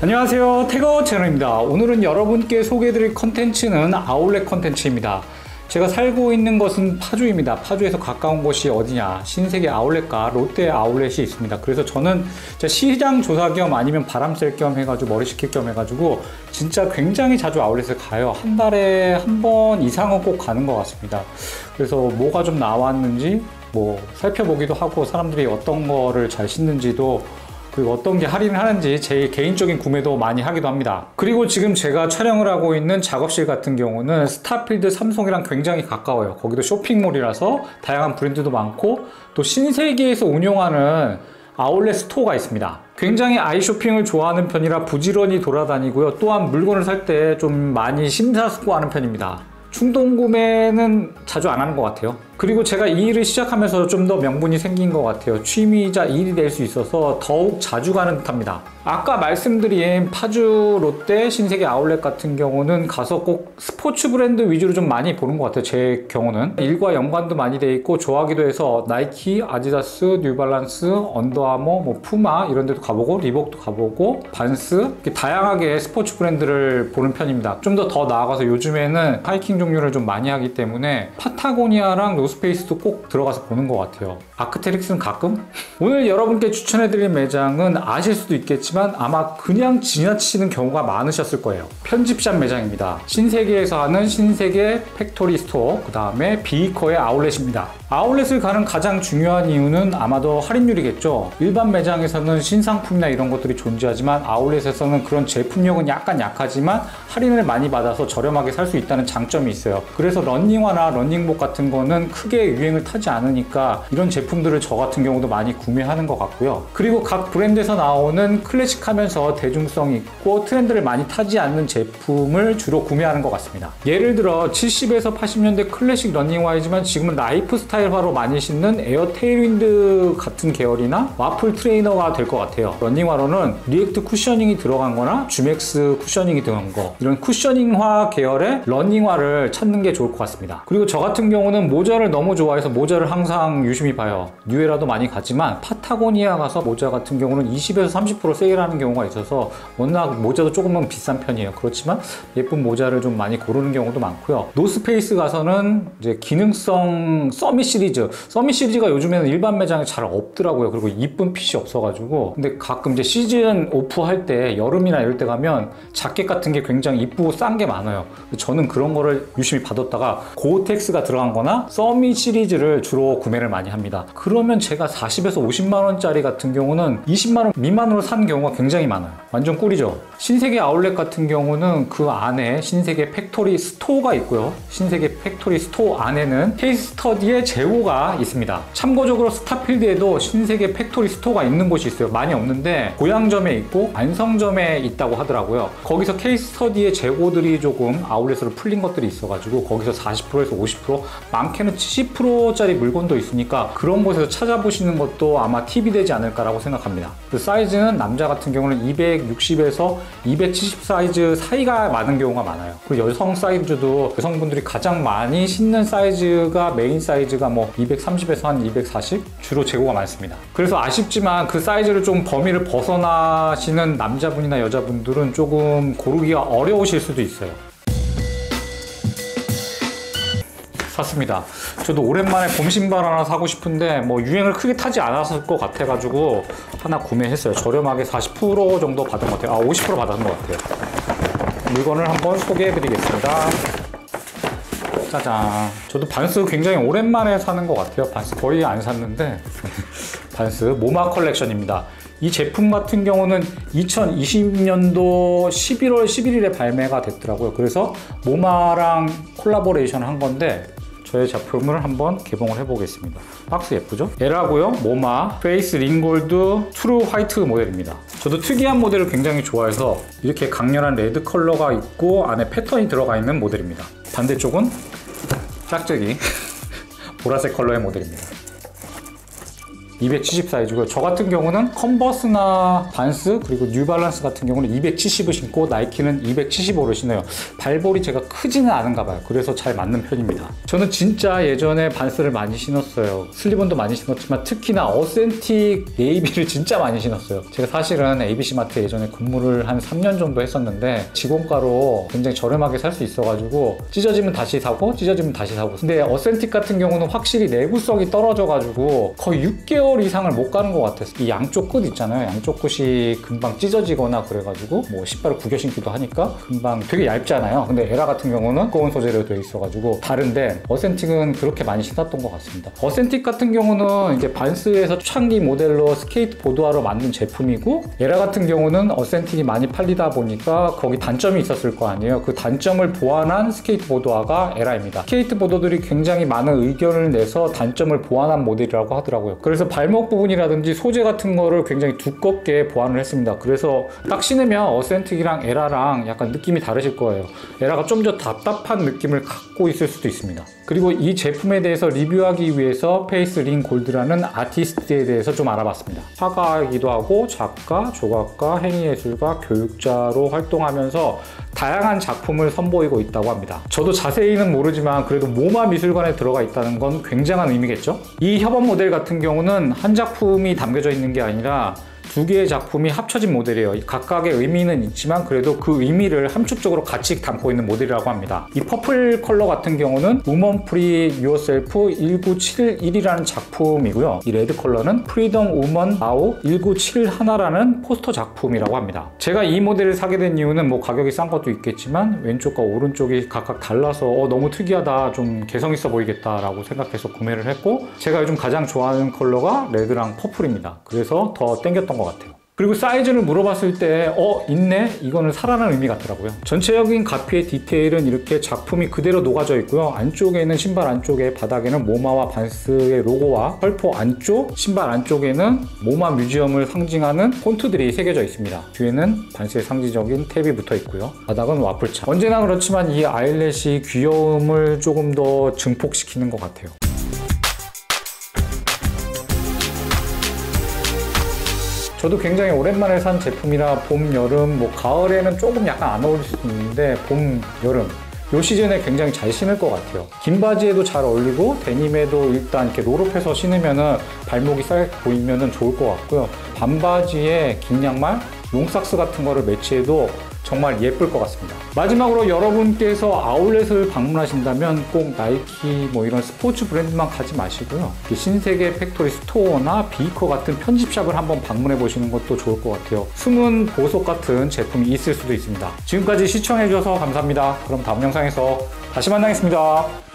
안녕하세요, 태거 채널입니다. 오늘은 여러분께 소개해드릴 컨텐츠는 아울렛 컨텐츠입니다. 제가 살고 있는 것은 파주입니다. 파주에서 가까운 곳이 어디냐, 신세계 아울렛과 롯데 아울렛이 있습니다. 그래서 저는 시장 조사 겸 아니면 바람 쐴 겸 해가지고 머리 식힐 겸 해가지고 진짜 굉장히 자주 아울렛을 가요. 한 달에 한 번 이상은 꼭 가는 것 같습니다. 그래서 뭐가 좀 나왔는지 살펴보기도 하고, 사람들이 어떤 거를 잘 신는지도, 그리고 어떤 게 할인을 하는지 제 개인적인 구매도 많이 하기도 합니다. 그리고 지금 제가 촬영을 하고 있는 작업실 같은 경우는 스타필드 삼성이랑 굉장히 가까워요. 거기도 쇼핑몰이라서 다양한 브랜드도 많고, 또 신세계에서 운영하는 아울렛 스토어가 있습니다. 굉장히 아이쇼핑을 좋아하는 편이라 부지런히 돌아다니고요. 또한 물건을 살 때 좀 많이 심사숙고하는 편입니다. 충동 구매는 자주 안 하는 것 같아요. 그리고 제가 이 일을 시작하면서 좀 더 명분이 생긴 것 같아요. 취미이자 일이 될 수 있어서 더욱 자주 가는 듯합니다. 아까 말씀드린 파주 롯데 신세계 아울렛 같은 경우는 가서 꼭 스포츠 브랜드 위주로 좀 많이 보는 것 같아요. 제 경우는 일과 연관도 많이 돼 있고 좋아하기도 해서 나이키, 아디다스, 뉴발란스, 언더아머, 푸마 이런 데도 가보고, 리복도 가보고, 반스, 이렇게 다양하게 스포츠 브랜드를 보는 편입니다. 좀 더 나아가서 요즘에는 하이킹 종류를 좀 많이 하기 때문에 파타고니아랑 노스페이스도 꼭 들어가서 보는 것 같아요. 아크테릭스는 가끔? 오늘 여러분께 추천해드릴 매장은 아실 수도 있겠지만 아마 그냥 지나치시는 경우가 많으셨을 거예요. 편집샵 매장입니다. 신세계에서 하는 신세계 팩토리 스토어, 그 다음에 비이커의 아울렛입니다. 아울렛을 가는 가장 중요한 이유는 아마도 할인율이겠죠. 일반 매장에서는 신상품이나 이런 것들이 존재하지만 아울렛에서는 그런 제품력은 약간 약하지만 할인을 많이 받아서 저렴하게 살 수 있다는 장점이 있어요. 그래서 러닝화나 러닝복 같은 거는 크게 유행을 타지 않으니까 이런 제품들을 저 같은 경우도 많이 구매하는 것 같고요. 그리고 각 브랜드에서 나오는 클래식하면서 대중성 있고 트렌드를 많이 타지 않는 제품을 주로 구매하는 것 같습니다. 예를 들어 70에서 80년대 클래식 러닝화이지만 지금은 라이프 스타일화로 많이 신는 에어 테일윈드 같은 계열이나 와플 트레이너가 될 것 같아요. 러닝화로는 리액트 쿠셔닝이 들어간 거나 주맥스 쿠셔닝이 들어간 거, 이런 쿠셔닝화 계열의 러닝화를 찾는 게 좋을 것 같습니다. 그리고 저 같은 경우는 모자를 너무 좋아해서 모자를 항상 유심히 봐요. 뉴에라도 많이 갔지만 파타고니아 가서 모자 같은 경우는 20에서 30% 세일하는 경우가 있어서 워낙 모자도 조금은 비싼 편이에요. 그렇지만 예쁜 모자를 좀 많이 고르는 경우도 많고요. 노스페이스 가서는 이제 기능성 서밋 시리즈가 요즘에는 일반 매장에 잘 없더라고요. 그리고 이쁜 핏이 없어가지고. 근데 가끔 이제 시즌 오프 할 때, 여름이나 이럴 때 가면 자켓 같은 게 굉장히 이쁘고 싼 게 많아요. 저는 그런 거를 유심히 받았다가 고텍스가 들어간 거나 서밋 시리즈를 주로 구매를 많이 합니다. 그러면 제가 40에서 50만 원짜리 같은 경우는 20만 원 미만으로 산 경우가 굉장히 많아요. 완전 꿀이죠. 신세계 아울렛 같은 경우는 그 안에 신세계 팩토리 스토어가 있고요. 신세계 팩토리 스토어 안에는 케이스 스터디의 재고가 있습니다. 참고적으로 스타필드에도 신세계 팩토리 스토어가 있는 곳이 있어요. 많이 없는데 고양점에 있고 안성점에 있다고 하더라고요. 거기서 케이스 스터디의 재고들이 조금 아울렛으로 풀린 것들이 있어가지고 거기서 40%에서 50%, 많게는 70%짜리 물건도 있으니까 그런 곳에서 찾아보시는 것도 아마 팁이 되지 않을까라고 생각합니다. 그 사이즈는 남자 같은 경우는 260에서 270 사이즈 사이가 많은 경우가 많아요. 그리고 여성 사이즈도 여성분들이 가장 많이 신는 사이즈가, 메인 사이즈가 230에서 한 240 주로 재고가 많습니다. 그래서 아쉽지만 그 사이즈를 좀 범위를 벗어나시는 남자분이나 여자분들은 조금 고르기가 어려우실 수도 있어요. 샀습니다. 저도 오랜만에 봄 신발 하나 사고 싶은데 유행을 크게 타지 않았을 것 같아가지고 하나 구매했어요. 저렴하게 40% 정도 받은 것 같아요. 50% 받은 것 같아요. 물건을 한번 소개해 드리겠습니다. 짜잔. 저도 반스 굉장히 오랜만에 사는 것 같아요. 반스 거의 안 샀는데 반스 모마 컬렉션입니다. 이 제품 같은 경우는 2020년도 11월 11일에 발매가 됐더라고요. 그래서 모마랑 콜라보레이션 한 건데 저의 작품을 한번 개봉을 해보겠습니다. 박스 예쁘죠? L하고요. 모마 페이스 링골드 트루 화이트 모델입니다. 저도 특이한 모델을 굉장히 좋아해서 이렇게 강렬한 레드 컬러가 있고 안에 패턴이 들어가 있는 모델입니다. 반대쪽은 짝짝이 보라색 컬러의 모델입니다. 270 사이즈고요. 저 같은 경우는 컨버스나 반스 그리고 뉴발란스 같은 경우는 270을 신고 나이키는 275를 신어요. 발볼이 제가 크지는 않은가 봐요. 그래서 잘 맞는 편입니다. 저는 진짜 예전에 반스를 많이 신었어요. 슬리본도 많이 신었지만 특히나 어센틱 네이비를 진짜 많이 신었어요. 제가 사실은 ABC마트 예전에 근무를 한 3년 정도 했었는데 직원가로 굉장히 저렴하게 살 수 있어가지고 찢어지면 다시 사고 찢어지면 다시 사고. 근데 어센틱 같은 경우는 확실히 내구성이 떨어져가지고 거의 6개월 이상을 못 가는 것 같았어요. 이 양쪽 끝 있잖아요. 양쪽 끝이 금방 찢어지거나 그래가지고 뭐 신발을 구겨 신기도 하니까 금방 되게 얇잖아요. 근데 에라 같은 경우는 두꺼운 소재로 되어 있어가지고 다른데 어센틱은 그렇게 많이 신었던 것 같습니다. 어센틱 같은 경우는 이제 반스에서 초창기 모델로 스케이트보드화로 만든 제품이고 에라 같은 경우는 어센틱이 많이 팔리다 보니까 거기 단점이 있었을 거 아니에요. 그 단점을 보완한 스케이트보드화가 에라입니다. 스케이트보더들이 굉장히 많은 의견을 내서 단점을 보완한 모델이라고 하더라고요. 그래서 발목 부분이라든지 소재 같은 거를 굉장히 두껍게 보완을 했습니다. 그래서 딱 신으면 어센틱이랑 에라랑 약간 느낌이 다르실 거예요. 에라가 좀 더 답답한 느낌을 갖고 있을 수도 있습니다. 그리고 이 제품에 대해서 리뷰하기 위해서 페이스링 골드라는 아티스트에 대해서 좀 알아봤습니다. 화가이기도 하고 작가, 조각가, 행위예술가, 교육자로 활동하면서 다양한 작품을 선보이고 있다고 합니다. 저도 자세히는 모르지만 그래도 모마 미술관에 들어가 있다는 건 굉장한 의미겠죠? 이 협업 모델 같은 경우는 한 작품이 담겨져 있는 게 아니라 두 개의 작품이 합쳐진 모델이에요. 각각의 의미는 있지만 그래도 그 의미를 함축적으로 같이 담고 있는 모델이라고 합니다. 이 퍼플 컬러 같은 경우는 Woman Free Yourself 1971이라는 작품이고요. 이 레드 컬러는 Freedom Woman Now 1971라는 포스터 작품이라고 합니다. 제가 이 모델을 사게 된 이유는 뭐 가격이 싼 것도 있겠지만 왼쪽과 오른쪽이 각각 달라서 너무 특이하다, 좀 개성 있어 보이겠다 라고 생각해서 구매를 했고, 제가 요즘 가장 좋아하는 컬러가 레드랑 퍼플입니다. 그래서 더 땡겼던 것 같아요. 그리고 사이즈를 물어봤을 때 있네? 이거는 사라는 의미 같더라고요. 전체적인 가피의 디테일은 이렇게 작품이 그대로 녹아져 있고요. 안쪽에는 신발 안쪽에 바닥에는 모마와 반스의 로고와 펄포 안쪽, 신발 안쪽에는 모마 뮤지엄을 상징하는 폰트들이 새겨져 있습니다. 뒤에는 반스의 상징적인 탭이 붙어 있고요. 바닥은 와플차. 언제나 그렇지만 이 아일렛이 귀여움을 조금 더 증폭시키는 것 같아요. 저도 굉장히 오랜만에 산 제품이라 봄, 여름, 뭐 가을에는 조금 약간 안 어울릴 수도 있는데 봄, 여름 요 시즌에 굉장히 잘 신을 것 같아요. 긴 바지에도 잘 어울리고 데님에도 일단 이렇게 롤업해서 신으면은 발목이 싹 보이면은 좋을 것 같고요. 반바지에 긴 양말, 롱삭스 같은 거를 매치해도 정말 예쁠 것 같습니다. 마지막으로 여러분께서 아울렛을 방문하신다면 꼭 나이키 뭐 이런 스포츠 브랜드만 가지 마시고요. 신세계 팩토리 스토어나 비커 같은 편집샵을 한번 방문해 보시는 것도 좋을 것 같아요. 숨은 보석 같은 제품이 있을 수도 있습니다. 지금까지 시청해 주셔서 감사합니다. 그럼 다음 영상에서 다시 만나겠습니다.